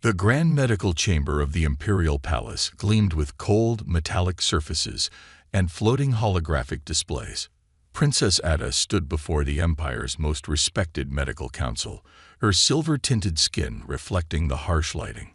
The grand medical chamber of the imperial palace gleamed with cold, metallic surfaces and floating holographic displays. Princess Ada stood before the empire's most respected medical council, her silver-tinted skin reflecting the harsh lighting.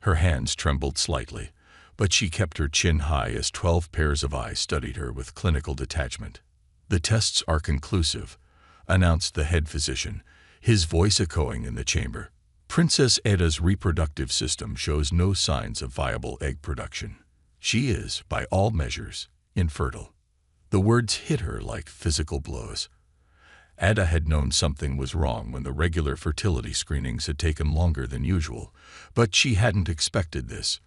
Her hands trembled slightly, but she kept her chin high as 12 pairs of eyes studied her with clinical detachment. "The tests are conclusive," announced the head physician, his voice echoing in the chamber. "Princess Ada's reproductive system shows no signs of viable egg production. She is, by all measures, infertile." The words hit her like physical blows. Ada had known something was wrong when the regular fertility screenings had taken longer than usual, but she hadn't expected this.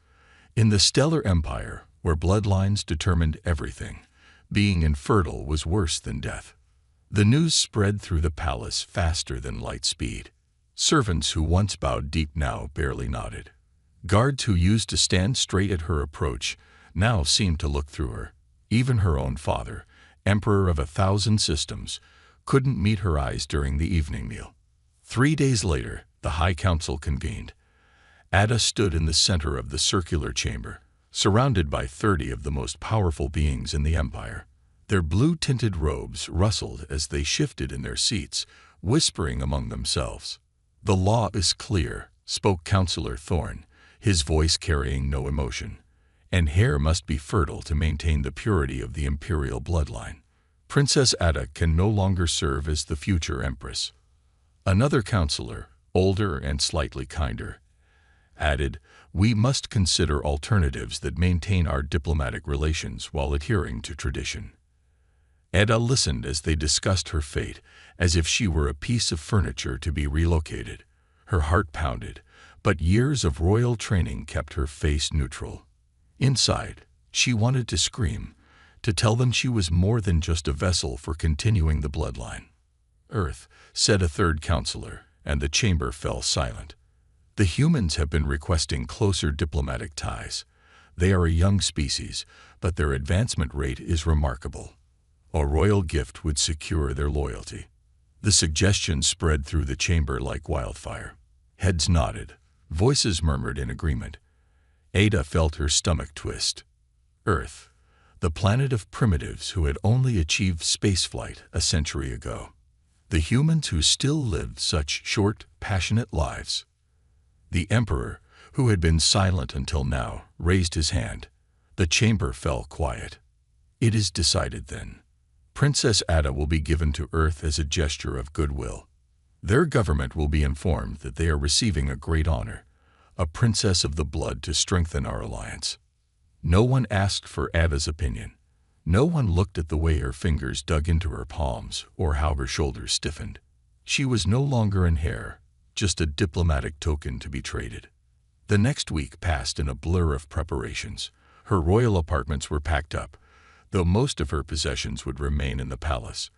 In the Stellar Empire, where bloodlines determined everything, being infertile was worse than death. The news spread through the palace faster than light speed. Servants who once bowed deep now barely nodded. Guards who used to stand straight at her approach now seemed to look through her. Even her own father, emperor of 1,000 systems, couldn't meet her eyes during the evening meal. 3 days later, the High Council convened. Ada stood in the center of the circular chamber, surrounded by 30 of the most powerful beings in the empire. Their blue-tinted robes rustled as they shifted in their seats, whispering among themselves. "The law is clear," spoke Councillor Thorne, his voice carrying no emotion. "And Heir must be fertile to maintain the purity of the imperial bloodline. Princess Ada can no longer serve as the future empress." Another councillor, older and slightly kinder, added, "We must consider alternatives that maintain our diplomatic relations while adhering to tradition." Ada listened as they discussed her fate, as if she were a piece of furniture to be relocated. Her heart pounded, but years of royal training kept her face neutral. Inside, she wanted to scream, to tell them she was more than just a vessel for continuing the bloodline. "Earth," said a third counselor, and the chamber fell silent. "The humans have been requesting closer diplomatic ties. They are a young species, but their advancement rate is remarkable. A royal gift would secure their loyalty." The suggestion spread through the chamber like wildfire. Heads nodded, voices murmured in agreement. Ada felt her stomach twist. Earth, the planet of primitives who had only achieved spaceflight a century ago. The humans who still lived such short, passionate lives. The Emperor, who had been silent until now, raised his hand. The chamber fell quiet. "It is decided then. Princess Ada will be given to Earth as a gesture of goodwill. Their government will be informed that they are receiving a great honor, a princess of the blood to strengthen our alliance." No one asked for Ada's opinion. No one looked at the way her fingers dug into her palms or how her shoulders stiffened. She was no longer an heir, just a diplomatic token to be traded. The next week passed in a blur of preparations. Her royal apartments were packed up, though most of her possessions would remain in the palace.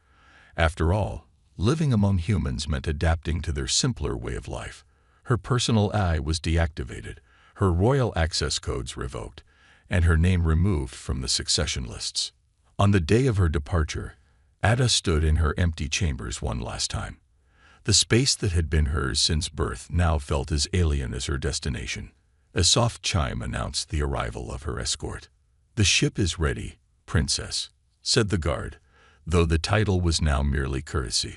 After all, living among humans meant adapting to their simpler way of life. Her personal eye was deactivated, her royal access codes revoked, and her name removed from the succession lists. On the day of her departure, Ada stood in her empty chambers one last time. The space that had been hers since birth now felt as alien as her destination. A soft chime announced the arrival of her escort. "The ship is ready, Princess," said the guard, though the title was now merely courtesy.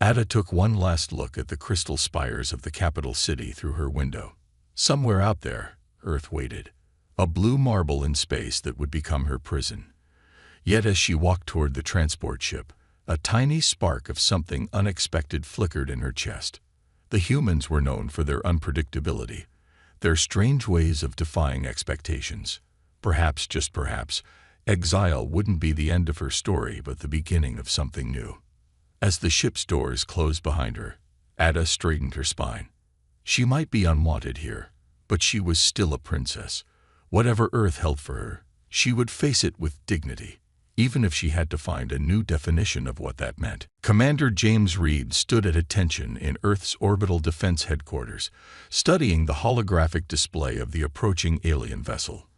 Ada took one last look at the crystal spires of the capital city through her window. Somewhere out there, Earth waited, a blue marble in space that would become her prison. Yet as she walked toward the transport ship, a tiny spark of something unexpected flickered in her chest. The humans were known for their unpredictability, their strange ways of defying expectations. Perhaps, just perhaps, exile wouldn't be the end of her story but the beginning of something new. As the ship's doors closed behind her, Ada straightened her spine. She might be unwanted here, but she was still a princess. Whatever Earth held for her, she would face it with dignity, even if she had to find a new definition of what that meant. Commander James Reed stood at attention in Earth's orbital defense headquarters, studying the holographic display of the approaching alien vessel.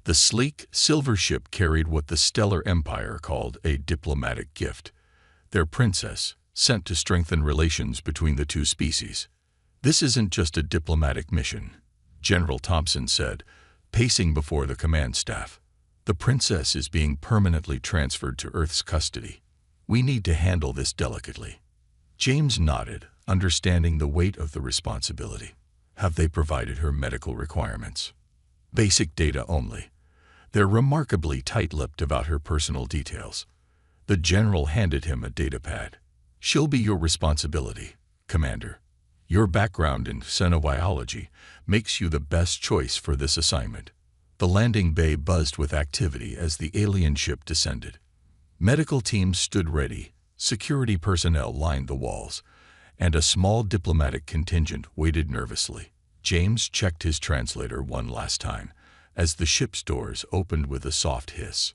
The sleek, silver ship carried what the Stellar Empire called a diplomatic gift, their princess, sent to strengthen relations between the two species. "This isn't just a diplomatic mission," General Thompson said, pacing before the command staff. "The princess is being permanently transferred to Earth's custody. We need to handle this delicately." James nodded, understanding the weight of the responsibility. "Have they provided her medical requirements?" "Basic data only. They're remarkably tight-lipped about her personal details." The general handed him a datapad. "She'll be your responsibility, Commander. Your background in xenobiology makes you the best choice for this assignment." The landing bay buzzed with activity as the alien ship descended. Medical teams stood ready, security personnel lined the walls, and a small diplomatic contingent waited nervously. James checked his translator one last time as the ship's doors opened with a soft hiss.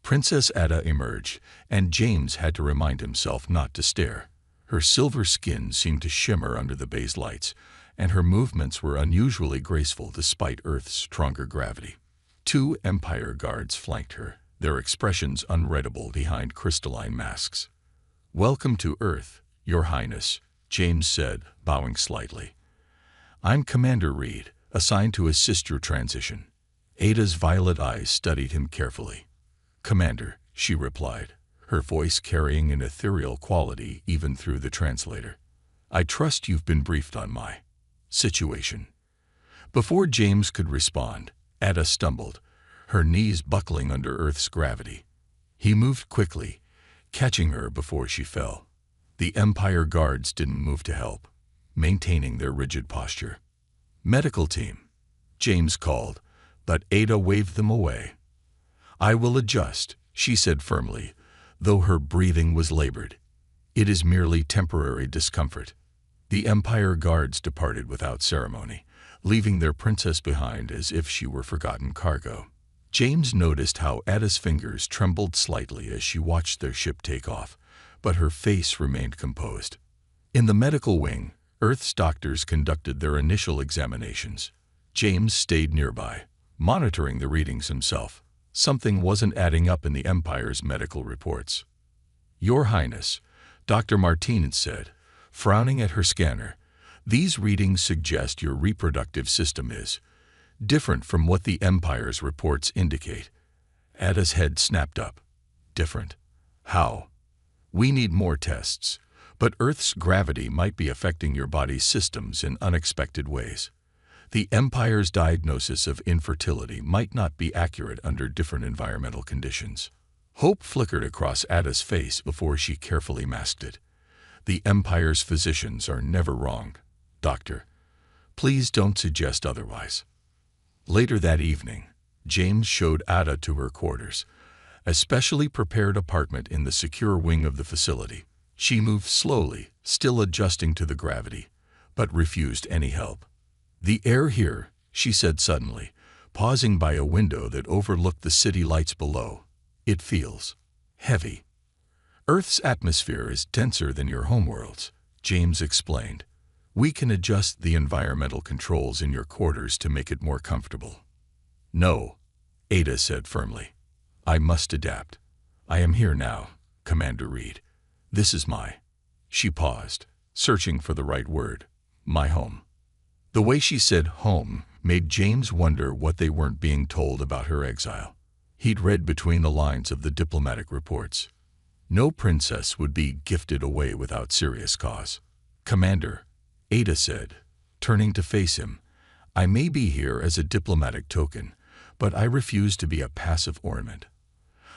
Princess Ada emerged, and James had to remind himself not to stare. Her silver skin seemed to shimmer under the bay's lights, and her movements were unusually graceful despite Earth's stronger gravity. 2 Empire guards flanked her, their expressions unreadable behind crystalline masks. "Welcome to Earth, Your Highness," James said, bowing slightly. "I'm Commander Reed, assigned to assist your transition." Ada's violet eyes studied him carefully. "Commander," she replied, her voice carrying an ethereal quality even through the translator. "I trust you've been briefed on my situation." Before James could respond, Ada stumbled, her knees buckling under Earth's gravity. He moved quickly, catching her before she fell. The Empire guards didn't move to help, maintaining their rigid posture. "Medical team," James called, but Ada waved them away. "I will adjust," she said firmly, though her breathing was labored. "It is merely temporary discomfort." The Empire guards departed without ceremony, leaving their princess behind as if she were forgotten cargo. James noticed how Ada's fingers trembled slightly as she watched their ship take off, but her face remained composed. In the medical wing, Earth's doctors conducted their initial examinations. James stayed nearby, monitoring the readings himself. Something wasn't adding up in the Empire's medical reports. "Your Highness," Dr. Martinez said, frowning at her scanner, "these readings suggest your reproductive system is different from what the Empire's reports indicate." Ada's head snapped up. "Different? How?" "We need more tests, but Earth's gravity might be affecting your body's systems in unexpected ways. The Empire's diagnosis of infertility might not be accurate under different environmental conditions." Hope flickered across Ada's face before she carefully masked it. "The Empire's physicians are never wrong, Doctor. Please don't suggest otherwise." Later that evening, James showed Ada to her quarters, a specially prepared apartment in the secure wing of the facility. She moved slowly, still adjusting to the gravity, but refused any help. "The air here," she said suddenly, pausing by a window that overlooked the city lights below. "It feels heavy." "Earth's atmosphere is denser than your homeworld's," James explained. "We can adjust the environmental controls in your quarters to make it more comfortable." "No," Ada said firmly. "I must adapt. I am here now, Commander Reed. This is my—" She paused, searching for the right word. "My home." The way she said home made James wonder what they weren't being told about her exile. He'd read between the lines of the diplomatic reports. No princess would be gifted away without serious cause. "Commander," Ada said, turning to face him, "I may be here as a diplomatic token, but I refuse to be a passive ornament.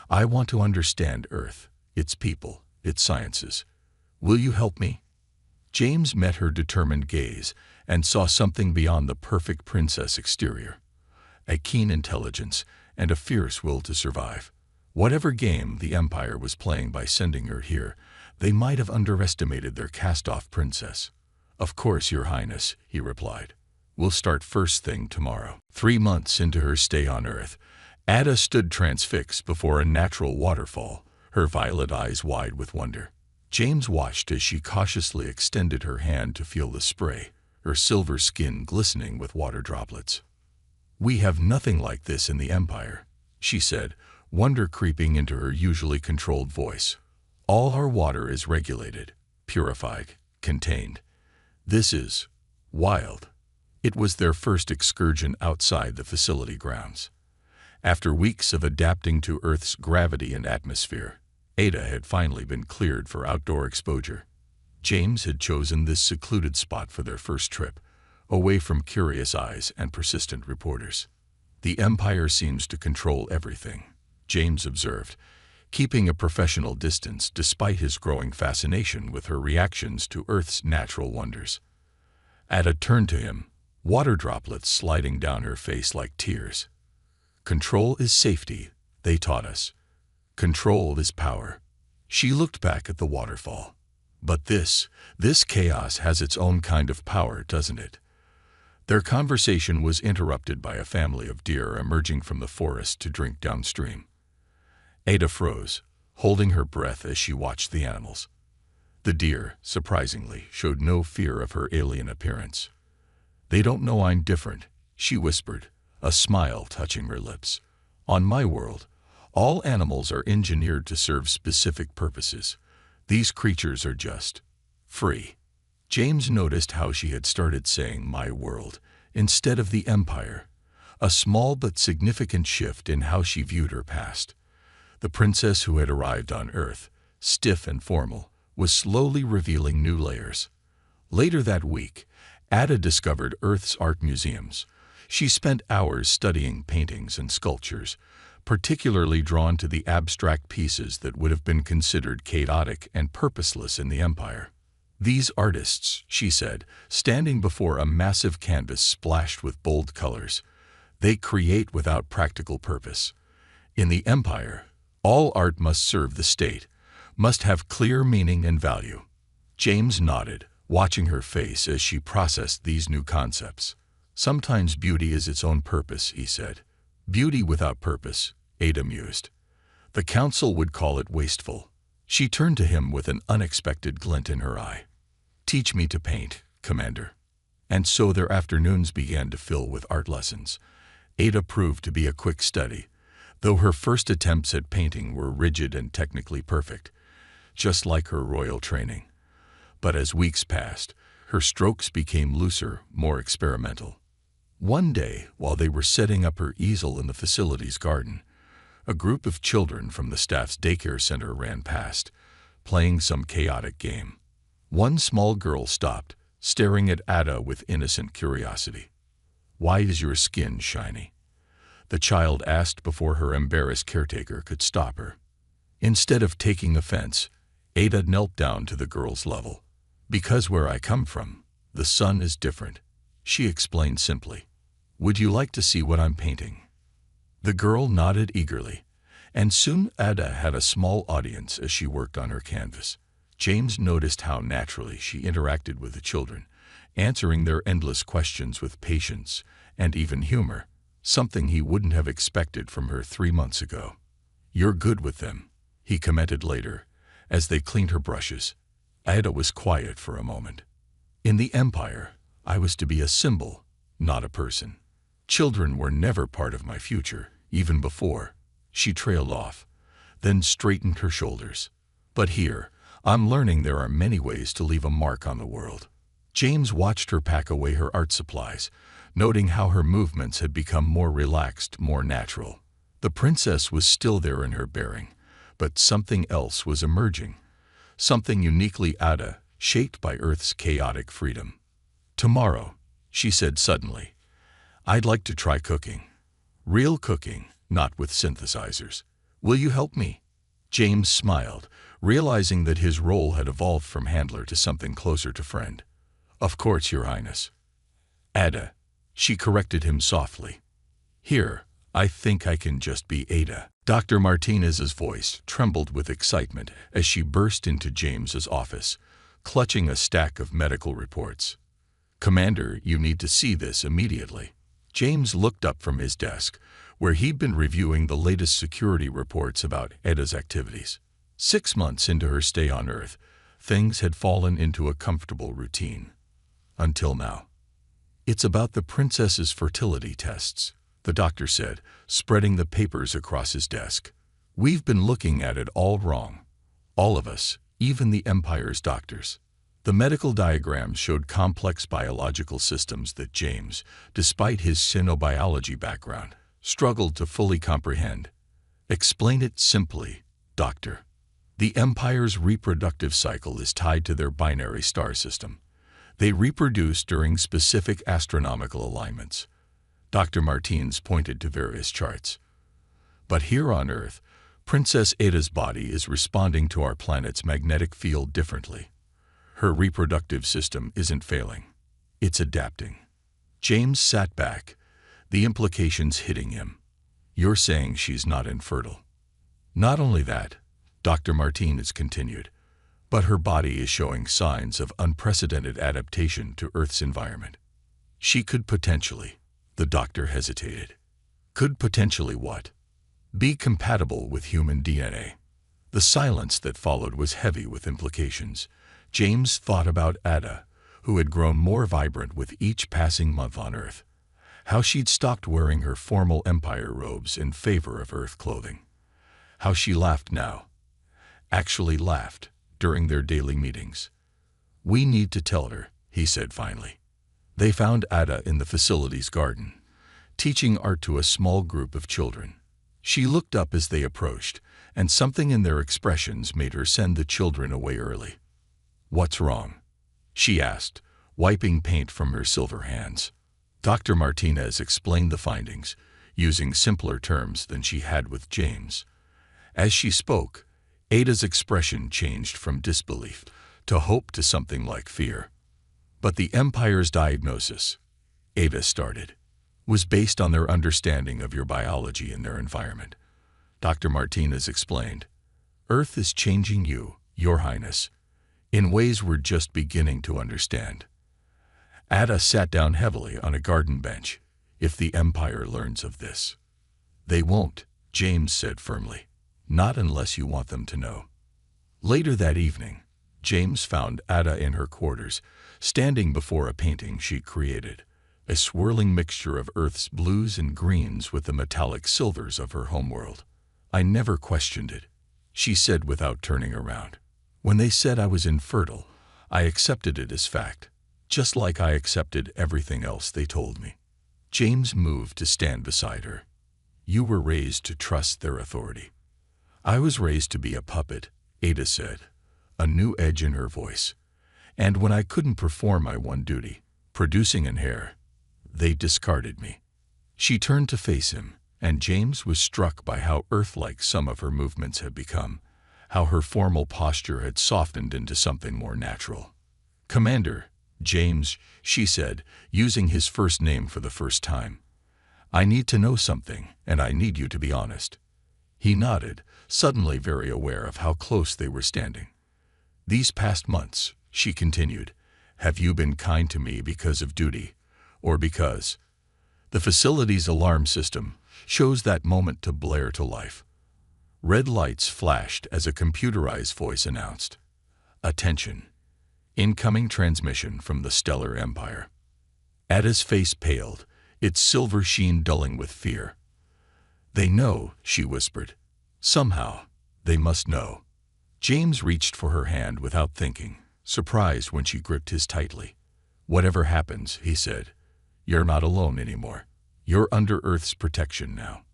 I want to understand Earth, its people, its sciences. Will you help me?" James met her determined gaze and saw something beyond the perfect princess exterior. A keen intelligence and a fierce will to survive. Whatever game the Empire was playing by sending her here, they might have underestimated their cast-off princess. "Of course, Your Highness," he replied. "We'll start first thing tomorrow." 3 months into her stay on Earth, Ada stood transfixed before a natural waterfall, her violet eyes wide with wonder. James watched as she cautiously extended her hand to feel the spray, her silver skin glistening with water droplets. "We have nothing like this in the Empire," she said, wonder creeping into her usually controlled voice. "All our water is regulated, purified, contained. This is wild. It was their first excursion outside the facility grounds. After weeks of adapting to Earth's gravity and atmosphere, Ada had finally been cleared for outdoor exposure. James had chosen this secluded spot for their first trip, away from curious eyes and persistent reporters. "The Empire seems to control everything," James observed, keeping a professional distance despite his growing fascination with her reactions to Earth's natural wonders. Ada turned to him, water droplets sliding down her face like tears. "Control is safety, they taught us. Control is power." She looked back at the waterfall. "But this chaos has its own kind of power, doesn't it?" Their conversation was interrupted by a family of deer emerging from the forest to drink downstream. Ada froze, holding her breath as she watched the animals. The deer, surprisingly, showed no fear of her alien appearance. "They don't know I'm different," she whispered, a smile touching her lips. "On my world, all animals are engineered to serve specific purposes. These creatures are just free." James noticed how she had started saying "my world" instead of "the Empire," a small but significant shift in how she viewed her past. The princess who had arrived on Earth, stiff and formal, was slowly revealing new layers. Later that week, Ada discovered Earth's art museums. She spent hours studying paintings and sculptures, particularly drawn to the abstract pieces that would have been considered chaotic and purposeless in the Empire. "These artists," she said, standing before a massive canvas splashed with bold colors, "they create without practical purpose. In the Empire, all art must serve the state, must have clear meaning and value." James nodded, watching her face as she processed these new concepts. "Sometimes beauty is its own purpose," he said. "Beauty without purpose," Ada mused. "The council would call it wasteful." She turned to him with an unexpected glint in her eye. "Teach me to paint, Commander." And so their afternoons began to fill with art lessons. Ada proved to be a quick study, though her first attempts at painting were rigid and technically perfect, just like her royal training. But as weeks passed, her strokes became looser, more experimental. One day, while they were setting up her easel in the facility's garden, a group of children from the staff's daycare center ran past, playing some chaotic game. One small girl stopped, staring at Ada with innocent curiosity. "Why is your skin shiny?" the child asked before her embarrassed caretaker could stop her. Instead of taking offense, Ada knelt down to the girl's level. "Because where I come from, the sun is different," she explained simply. "Would you like to see what I'm painting?" The girl nodded eagerly, and soon Ada had a small audience as she worked on her canvas. James noticed how naturally she interacted with the children, answering their endless questions with patience and even humor, something he wouldn't have expected from her 3 months ago. "You're good with them," he commented later, as they cleaned her brushes. Ada was quiet for a moment. "In the Empire, I was to be a symbol, not a person. Children were never part of my future, even before." She trailed off, then straightened her shoulders. "But here, I'm learning there are many ways to leave a mark on the world." James watched her pack away her art supplies, noting how her movements had become more relaxed, more natural. The princess was still there in her bearing, but something else was emerging. Something uniquely Ada, shaped by Earth's chaotic freedom. "Tomorrow," she said suddenly, "I'd like to try cooking. Real cooking, not with synthesizers. Will you help me?" James smiled, realizing that his role had evolved from handler to something closer to friend. "Of course, Your Highness." "Ada," she corrected him softly. "Here, I think I can just be Ada." Dr. Martinez's voice trembled with excitement as she burst into James's office, clutching a stack of medical reports. "Commander, you need to see this immediately." James looked up from his desk, where he'd been reviewing the latest security reports about Ada's activities. 6 months into her stay on Earth, things had fallen into a comfortable routine. Until now. "It's about the princess's fertility tests," the doctor said, spreading the papers across his desk. "We've been looking at it all wrong. All of us, even the Empire's doctors. The medical diagrams showed complex biological systems that James, despite his xenobiology background, struggled to fully comprehend. Explain it simply, Doctor. The Empire's reproductive cycle is tied to their binary star system. They reproduce during specific astronomical alignments. Dr. Martins pointed to various charts. But here on Earth, Princess Ada's body is responding to our planet's magnetic field differently. Her reproductive system isn't failing. It's adapting. James sat back, the implications hitting him. You're saying she's not infertile. Not only that, Dr. Martinez continued, but her body is showing signs of unprecedented adaptation to Earth's environment. She could potentially, the doctor hesitated. Could potentially what? Be compatible with human DNA. The silence that followed was heavy with implications. James thought about Ada, who had grown more vibrant with each passing month on Earth. How she'd stopped wearing her formal Empire robes in favor of Earth clothing. How she laughed now. Actually laughed during their daily meetings. We need to tell her, he said finally. They found Ada in the facility's garden, teaching art to a small group of children. She looked up as they approached, and something in their expressions made her send the children away early. What's wrong? She asked, wiping paint from her silver hands. Dr. Martinez explained the findings, using simpler terms than she had with James. As she spoke, Ada's expression changed from disbelief to hope to something like fear. But the Empire's diagnosis, Ada started, was based on their understanding of your biology and their environment. Dr. Martinez explained, Earth is changing you, Your Highness, in ways we're just beginning to understand. Ada sat down heavily on a garden bench. If the Empire learns of this. They won't, James said firmly. Not unless you want them to know. Later that evening, James found Ada in her quarters, standing before a painting she'd created, a swirling mixture of Earth's blues and greens with the metallic silvers of her homeworld. I never questioned it, she said without turning around. When they said I was infertile, I accepted it as fact, just like I accepted everything else they told me. James moved to stand beside her. You were raised to trust their authority. I was raised to be a puppet, Ada said, a new edge in her voice. And when I couldn't perform my one duty, producing an heir, they discarded me. She turned to face him, and James was struck by how Earth-like some of her movements had become, how her formal posture had softened into something more natural. Commander, James, she said, using his first name for the first time. I need to know something, and I need you to be honest. He nodded, suddenly very aware of how close they were standing. These past months, she continued, have you been kind to me because of duty, or because the facility's alarm system shows that moment to blare to life? Red lights flashed as a computerized voice announced, attention, incoming transmission from the Stellar Empire. Ada's face paled, its silver sheen dulling with fear. They know, she whispered. Somehow, they must know. James reached for her hand without thinking, surprised when she gripped his tightly. Whatever happens, he said, you're not alone anymore. You're under Earth's protection now.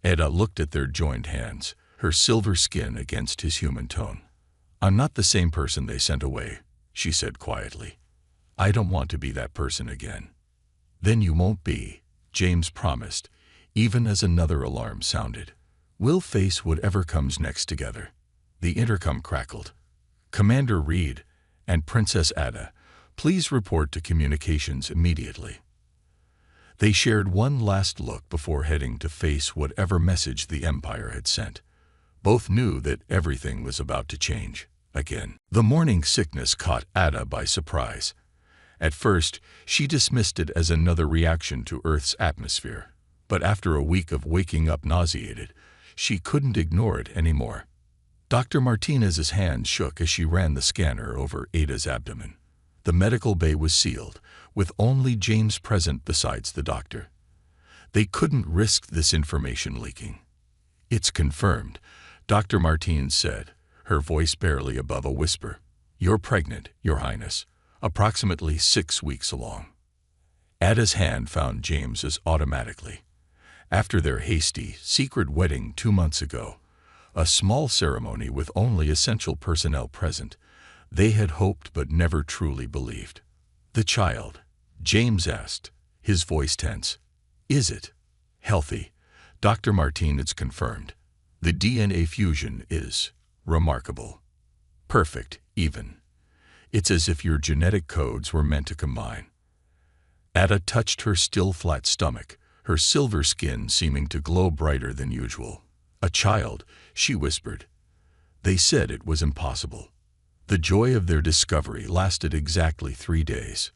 Ada looked at their joined hands, her silver skin against his human tone. I'm not the same person they sent away, she said quietly. I don't want to be that person again. Then you won't be, James promised, even as another alarm sounded. We'll face whatever comes next together. The intercom crackled. Commander Reed and Princess Ada, please report to communications immediately. They shared one last look before heading to face whatever message the Empire had sent. Both knew that everything was about to change again. The morning sickness caught Ada by surprise. At first, she dismissed it as another reaction to Earth's atmosphere, but after a week of waking up nauseated, she couldn't ignore it anymore. Dr. Martinez's hand shook as she ran the scanner over Ada's abdomen. The medical bay was sealed, with only James present besides the doctor. They couldn't risk this information leaking. It's confirmed, Dr. Martinez said, her voice barely above a whisper. You're pregnant, Your Highness, approximately 6 weeks along. Ada's hand found James's automatically. After their hasty, secret wedding 2 months ago, a small ceremony with only essential personnel present, they had hoped but never truly believed. The child, James asked, his voice tense. Is it healthy? Dr. Martinez confirmed. The DNA fusion is remarkable. Perfect, even. It's as if your genetic codes were meant to combine. Ada touched her still flat stomach, her silver skin seeming to glow brighter than usual. A child, she whispered. They said it was impossible. The joy of their discovery lasted exactly 3 days.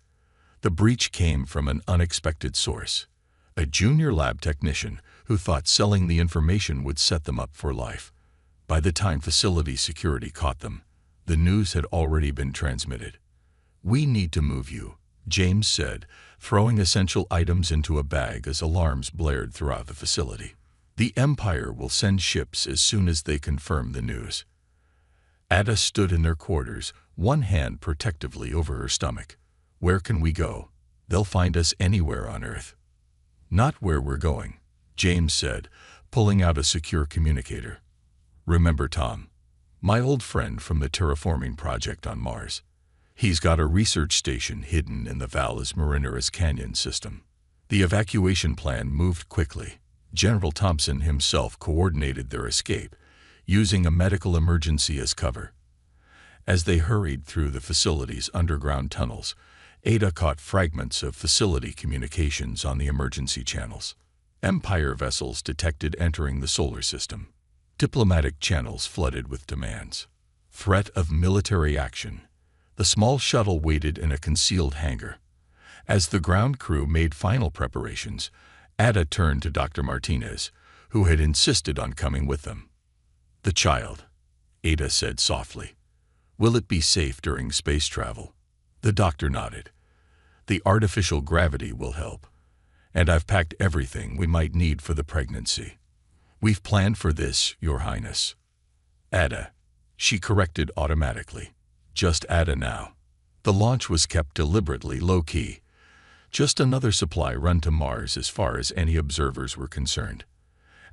The breach came from an unexpected source, a junior lab technician who thought selling the information would set them up for life. By the time facility security caught them, the news had already been transmitted. We need to move you, James said, throwing essential items into a bag as alarms blared throughout the facility. The Empire will send ships as soon as they confirm the news. Ada stood in their quarters, one hand protectively over her stomach. Where can we go? They'll find us anywhere on Earth. Not where we're going, James said, pulling out a secure communicator. Remember Tom, my old friend from the terraforming project on Mars. He's got a research station hidden in the Valles Marineris Canyon system. The evacuation plan moved quickly. General Thompson himself coordinated their escape, using a medical emergency as cover. As they hurried through the facility's underground tunnels, Ada caught fragments of facility communications on the emergency channels. Empire vessels detected entering the solar system. Diplomatic channels flooded with demands. Threat of military action. The small shuttle waited in a concealed hangar. As the ground crew made final preparations, Ada turned to Dr. Martinez, who had insisted on coming with them. The child, Ada said softly. Will it be safe during space travel? The doctor nodded. The artificial gravity will help. And I've packed everything we might need for the pregnancy. We've planned for this, Your Highness. Ada, she corrected automatically. Just Ada now. The launch was kept deliberately low-key. Just another supply run to Mars as far as any observers were concerned.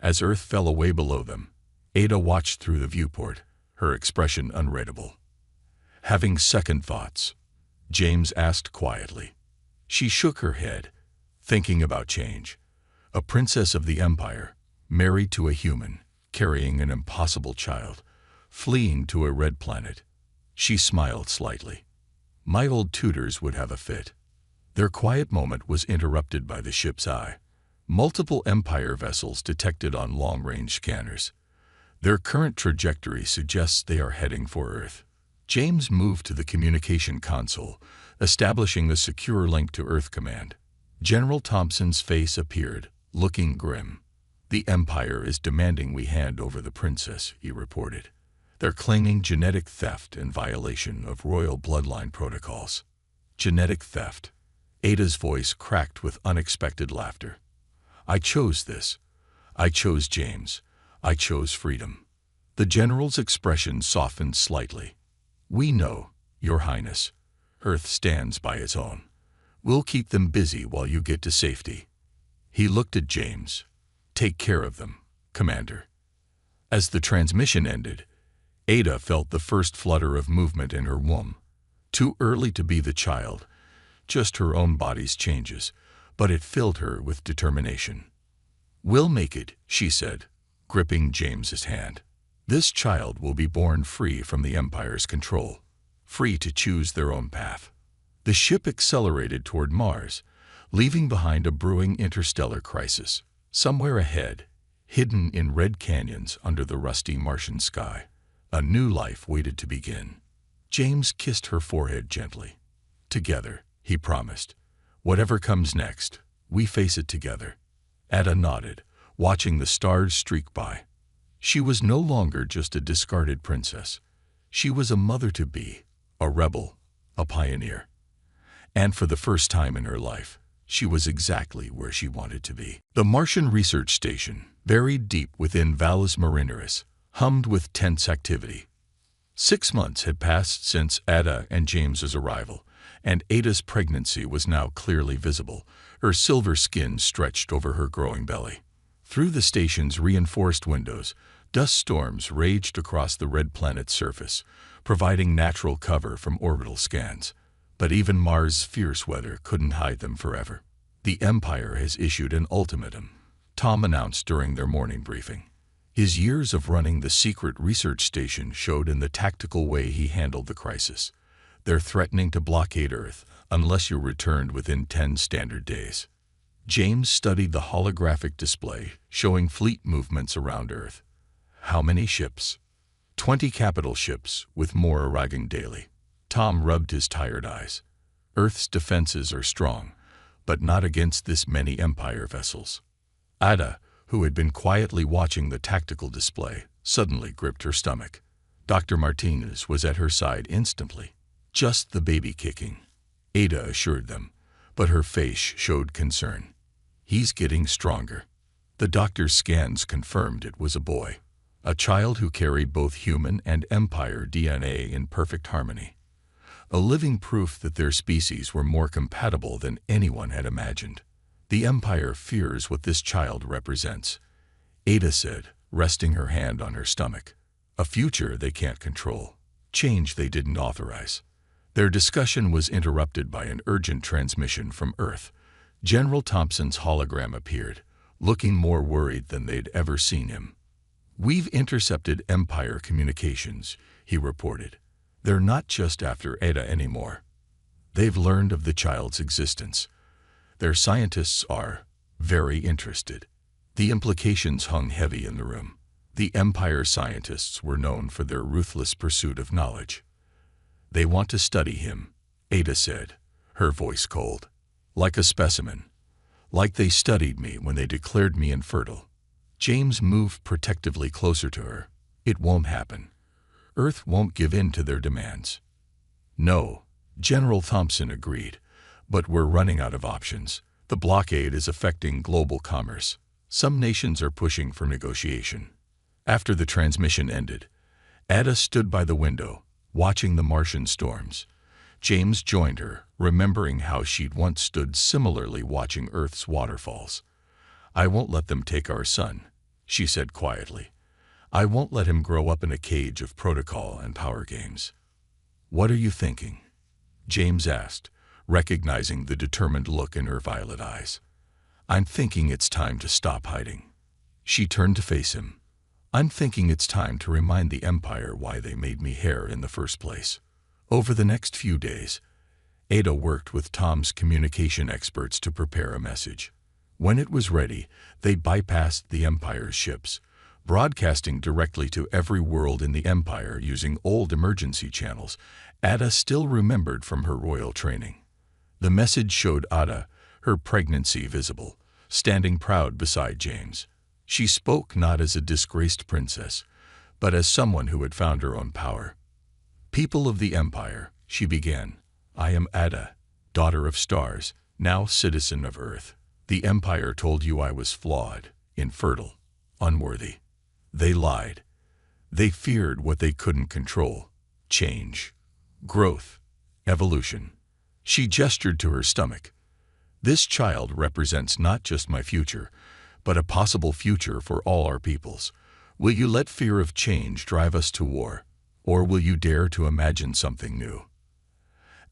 As Earth fell away below them, Ada watched through the viewport, her expression unreadable. Having second thoughts, James asked quietly. She shook her head, thinking about change. A princess of the Empire, married to a human, carrying an impossible child, fleeing to a red planet. She smiled slightly. My old tutors would have a fit. Their quiet moment was interrupted by the ship's eye. Multiple Empire vessels detected on long-range scanners. Their current trajectory suggests they are heading for Earth. James moved to the communication console, establishing a secure link to Earth Command. General Thompson's face appeared, looking grim. The Empire is demanding we hand over the princess, he reported. They're claiming genetic theft and violation of royal bloodline protocols. Genetic theft. Ada's voice cracked with unexpected laughter. I chose this. I chose James. I chose freedom. The general's expression softened slightly. We know, Your Highness. Earth stands by its own. We'll keep them busy while you get to safety. He looked at James. Take care of them, Commander. As the transmission ended, Ada felt the first flutter of movement in her womb. Too early to be the child, just her own body's changes, but it filled her with determination. We'll make it, she said, gripping James's hand. This child will be born free from the Empire's control, free to choose their own path. The ship accelerated toward Mars, leaving behind a brewing interstellar crisis. Somewhere ahead, hidden in red canyons under the rusty Martian sky, a new life waited to begin. James kissed her forehead gently. Together, he promised. Whatever comes next, we face it together. Ada nodded, watching the stars streak by. She was no longer just a discarded princess. She was a mother-to-be, a rebel, a pioneer. And for the first time in her life, she was exactly where she wanted to be. The Martian research station, buried deep within Valles Marineris, hummed with tense activity. 6 months had passed since Ada and James's arrival, and Ada's pregnancy was now clearly visible, her silver skin stretched over her growing belly. Through the station's reinforced windows, dust storms raged across the red planet's surface, providing natural cover from orbital scans. But even Mars' fierce weather couldn't hide them forever. The Empire has issued an ultimatum, Tom announced during their morning briefing. His years of running the secret research station showed in the tactical way he handled the crisis. They're threatening to blockade Earth unless you returned within 10 standard days. James studied the holographic display showing fleet movements around Earth. How many ships? 20 capital ships, with more arriving daily. Tom rubbed his tired eyes. Earth's defenses are strong, but not against this many Empire vessels. Ada, who had been quietly watching the tactical display, suddenly gripped her stomach. Dr. Martinez was at her side instantly. Just the baby kicking, Ada assured them, but her face showed concern. He's getting stronger. The doctor's scans confirmed it was a boy, a child who carried both human and Empire DNA in perfect harmony. A living proof that their species were more compatible than anyone had imagined. The Empire fears what this child represents, Ada said, resting her hand on her stomach. A future they can't control, change they didn't authorize. Their discussion was interrupted by an urgent transmission from Earth. General Thompson's hologram appeared, looking more worried than they'd ever seen him. "We've intercepted Empire communications," he reported. "They're not just after Ada anymore. They've learned of the child's existence. Their scientists are very interested." The implications hung heavy in the room. The Empire scientists were known for their ruthless pursuit of knowledge. "They want to study him," Ada said, her voice cold. "Like a specimen. Like they studied me when they declared me infertile." James moved protectively closer to her. "It won't happen. Earth won't give in to their demands." "No," General Thompson agreed, "but we're running out of options. The blockade is affecting global commerce. Some nations are pushing for negotiation." After the transmission ended, Ada stood by the window, watching the Martian storms. James joined her, remembering how she'd once stood similarly watching Earth's waterfalls. "I won't let them take our son," she said quietly. "I won't let him grow up in a cage of protocol and power games." "What are you thinking?" James asked, recognizing the determined look in her violet eyes. "I'm thinking it's time to stop hiding." She turned to face him. "I'm thinking it's time to remind the Empire why they made me Heir in the first place." Over the next few days, Ada worked with Tom's communication experts to prepare a message. When it was ready, they bypassed the Empire's ships, broadcasting directly to every world in the Empire using old emergency channels Ada still remembered from her royal training. The message showed Ada, her pregnancy visible, standing proud beside James. She spoke not as a disgraced princess, but as someone who had found her own power. "People of the Empire," she began, "I am Ada, daughter of stars, now citizen of Earth. The Empire told you I was flawed, infertile, unworthy. They lied. They feared what they couldn't control: change, growth, evolution." She gestured to her stomach. "This child represents not just my future, but a possible future for all our peoples. Will you let fear of change drive us to war, or will you dare to imagine something new?"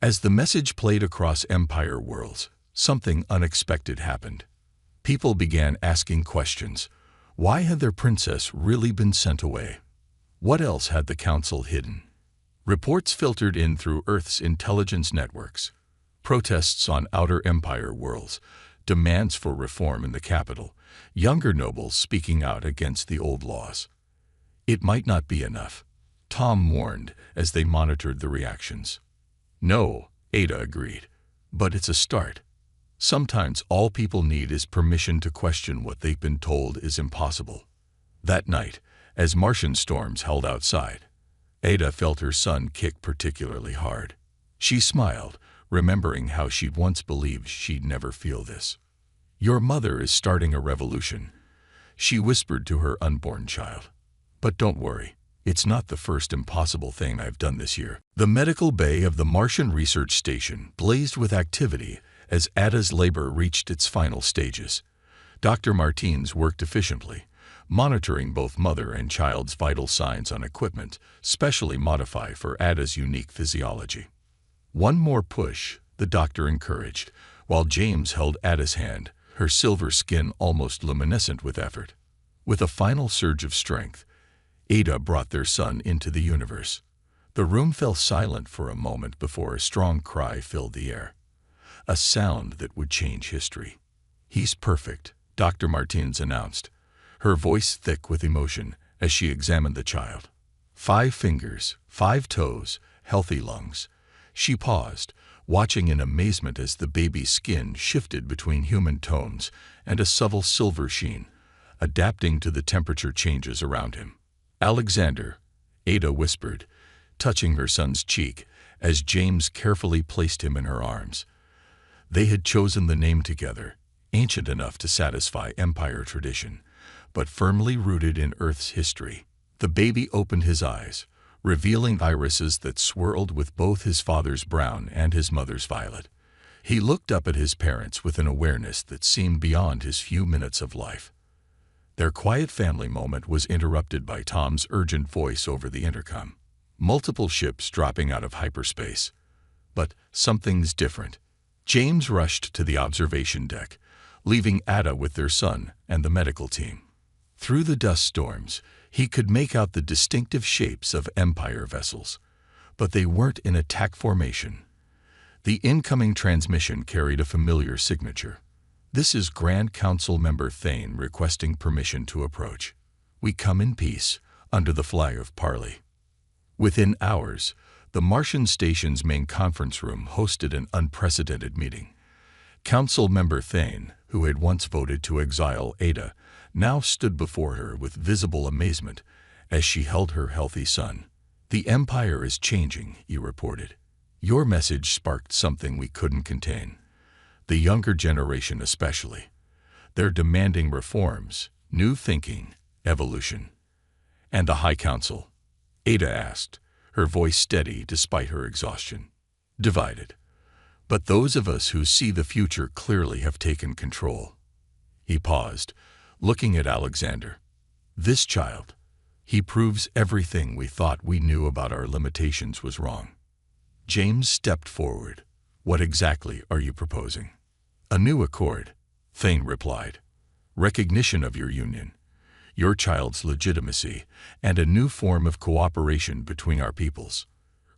As the message played across Empire worlds, something unexpected happened. People began asking questions. Why had their princess really been sent away? What else had the Council hidden? Reports filtered in through Earth's intelligence networks. Protests on outer Empire worlds, demands for reform in the capital, younger nobles speaking out against the old laws. It might not be enough, Tom warned as they monitored the reactions. "No," Ada agreed, "but it's a start. Sometimes all people need is permission to question what they've been told is impossible." That night, as Martian storms held outside, Ada felt her son kick particularly hard. She smiled, remembering how she'd once believed she'd never feel this. "Your mother is starting a revolution," she whispered to her unborn child. "But don't worry, It's not the first impossible thing I've done this year. The medical bay of the Martian research station blazed with activity as Ada's labor reached its final stages. Dr. Martins worked efficiently, monitoring both mother and child's vital signs on equipment specially modified for Ada's unique physiology. One more push, the doctor encouraged, while James held Ada's hand, her silver skin almost luminescent with effort. With a final surge of strength, Ada brought their son into the universe. The room fell silent for a moment before a strong cry filled the air. A sound that would change history. "He's perfect," Dr. Martins announced, her voice thick with emotion as she examined the child. 5 fingers, 5 toes, healthy lungs. She paused, watching in amazement as the baby's skin shifted between human tones and a subtle silver sheen, adapting to the temperature changes around him. "Alexander," Ada whispered, touching her son's cheek as James carefully placed him in her arms. They had chosen the name together, ancient enough to satisfy Empire tradition, but firmly rooted in Earth's history. The baby opened his eyes, revealing irises that swirled with both his father's brown and his mother's violet. He looked up at his parents with an awareness that seemed beyond his few minutes of life. Their quiet family moment was interrupted by Tom's urgent voice over the intercom. "Multiple ships dropping out of hyperspace. But something's different." James rushed to the observation deck, leaving Ada with their son and the medical team. Through the dust storms, he could make out the distinctive shapes of Empire vessels, but they weren't in attack formation. The incoming transmission carried a familiar signature. "This is Grand Council Member Thane requesting permission to approach. We come in peace, under the flag of parley." Within hours, the Martian station's main conference room hosted an unprecedented meeting. Council Member Thane, who had once voted to exile Ada, now stood before her with visible amazement as she held her healthy son. "The Empire is changing," he reported. "Your message sparked something we couldn't contain. The younger generation especially. They're demanding reforms, new thinking, evolution." "And the High Council?" Ada asked, her voice steady despite her exhaustion. "Divided. But those of us who see the future clearly have taken control." He paused, looking at Alexander. "This child, he proves everything we thought we knew about our limitations was wrong." James stepped forward. "What exactly are you proposing?" "A new accord," Thane replied. "Recognition of your union, your child's legitimacy, and a new form of cooperation between our peoples.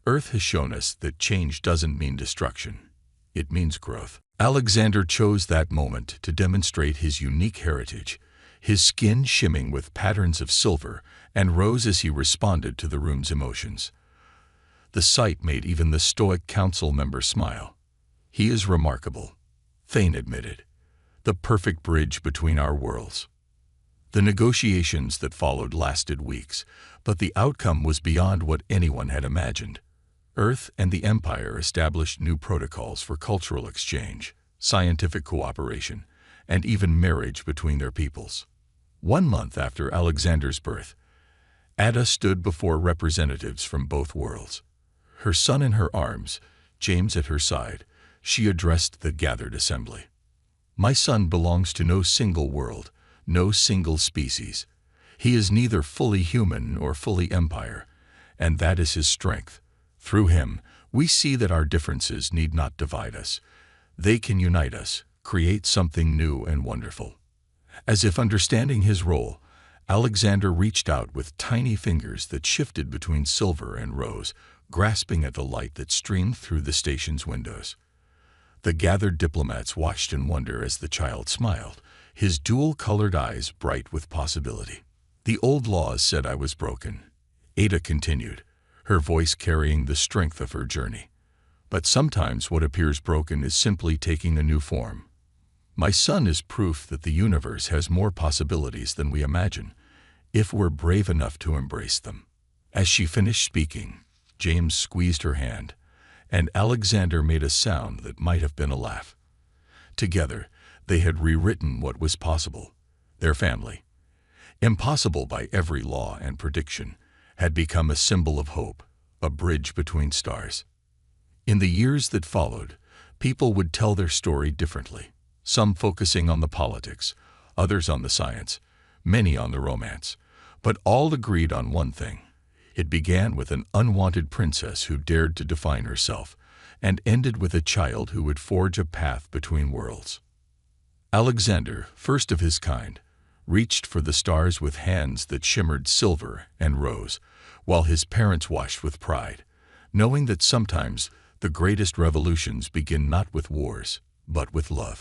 Earth has shown us that change doesn't mean destruction. It means growth." Alexander chose that moment to demonstrate his unique heritage, his skin shimmering with patterns of silver, and rose as he responded to the room's emotions. The sight made even the stoic council member smile. "He is remarkable," Thane admitted. "The perfect bridge between our worlds." The negotiations that followed lasted weeks, but the outcome was beyond what anyone had imagined. Earth and the Empire established new protocols for cultural exchange, scientific cooperation, and even marriage between their peoples. 1 month after Alexander's birth, Ada stood before representatives from both worlds. Her son in her arms, James at her side, she addressed the gathered assembly. "My son belongs to no single world, no single species. He is neither fully human nor fully Empire, and that is his strength. Through him, we see that our differences need not divide us. They can unite us, create something new and wonderful." As if understanding his role, Alexander reached out with tiny fingers that shifted between silver and rose, grasping at the light that streamed through the station's windows. The gathered diplomats watched in wonder as the child smiled, his dual-colored eyes bright with possibility. "The old laws said I was broken," Ada continued, her voice carrying the strength of her journey. "But sometimes what appears broken is simply taking a new form. My son is proof that the universe has more possibilities than we imagine, if we're brave enough to embrace them." As she finished speaking, James squeezed her hand, and Alexander made a sound that might have been a laugh. Together, they had rewritten what was possible, their family. Impossible by every law and prediction, had become a symbol of hope, a bridge between stars. In the years that followed, people would tell their story differently, some focusing on the politics, others on the science, many on the romance, but all agreed on one thing. It began with an unwanted princess who dared to define herself, and ended with a child who would forge a path between worlds. Alexander, first of his kind, reached for the stars with hands that shimmered silver and rose, while his parents watched with pride, knowing that sometimes the greatest revolutions begin not with wars, but with love.